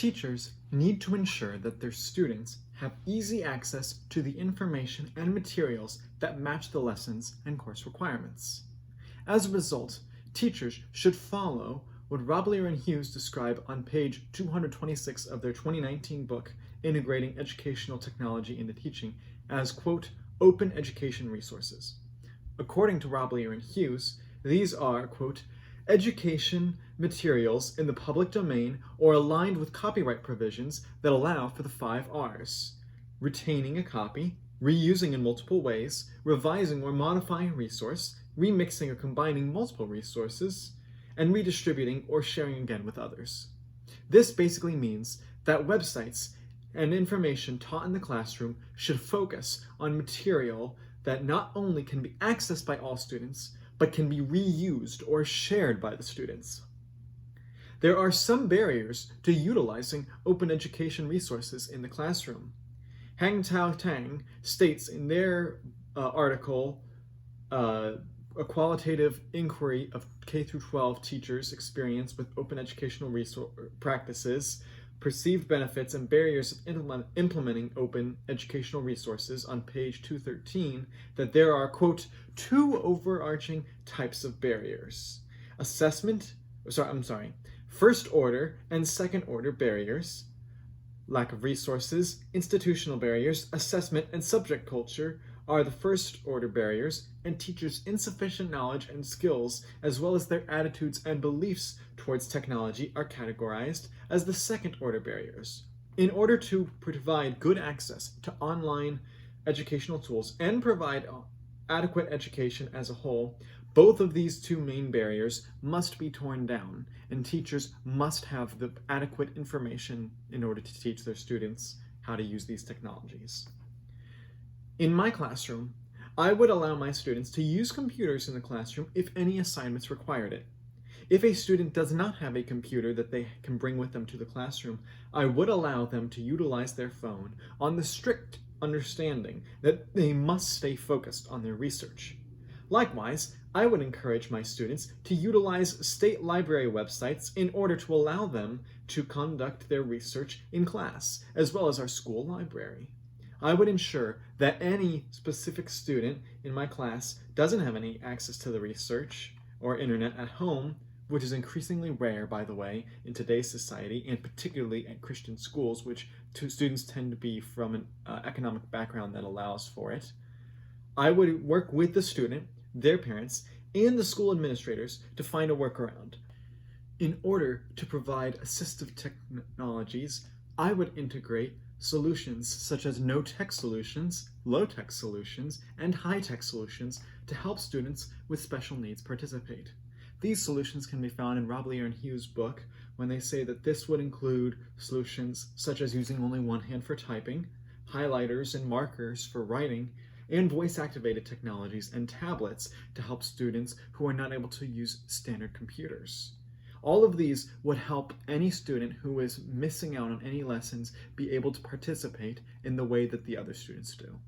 Teachers need to ensure that their students have easy access to the information and materials that match the lessons and course requirements. As a result, teachers should follow what Roblyer and Hughes describe on page 226 of their 2019 book, Integrating Educational Technology into Teaching, as, quote, open education resources. According to Roblyer and Hughes, these are, quote, education materials in the public domain or aligned with copyright provisions that allow for the 5 R's: retaining a copy, reusing in multiple ways, revising or modifying a resource, remixing or combining multiple resources, and redistributing or sharing again with others. This basically means that websites and information taught in the classroom should focus on material that not only can be accessed by all students, but can be reused or shared by the students. There are some barriers to utilizing open education resources in the classroom. Hengtao Tang states in their article, A Qualitative Inquiry of K through 12 Teachers' Experience with Open Educational Practices, Perceived Benefits and Barriers of Implementing Open Educational Resources on page 213, that there are, quote, 2 overarching types of barriers. First order and second order barriers, lack of resources, institutional barriers, assessment, and subject culture are the first order barriers, and teachers' insufficient knowledge and skills, as well as their attitudes and beliefs towards technology, are categorized as the second order barriers. In order to provide good access to online educational tools and provide adequate education as a whole, both of these 2 main barriers must be torn down, and teachers must have the adequate information in order to teach their students how to use these technologies. In my classroom, I would allow my students to use computers in the classroom if any assignments required it. If a student does not have a computer that they can bring with them to the classroom, I would allow them to utilize their phone on the strict understanding that they must stay focused on their research. Likewise, I would encourage my students to utilize state library websites in order to allow them to conduct their research in class, as well as our school library. I would ensure that any specific student in my class doesn't have any access to the research or internet at home, which is increasingly rare, by the way, in today's society, and particularly at Christian schools, which students tend to be from an economic background that allows for it. I would work with the student, their parents, and the school administrators to find a workaround. In order to provide assistive technologies, I would integrate solutions such as no-tech solutions, low-tech solutions, and high-tech solutions to help students with special needs participate. These solutions can be found in Roblyer and Hughes' book when they say that this would include solutions such as using only one hand for typing, highlighters and markers for writing, and voice-activated technologies and tablets to help students who are not able to use standard computers. All of these would help any student who is missing out on any lessons be able to participate in the way that the other students do.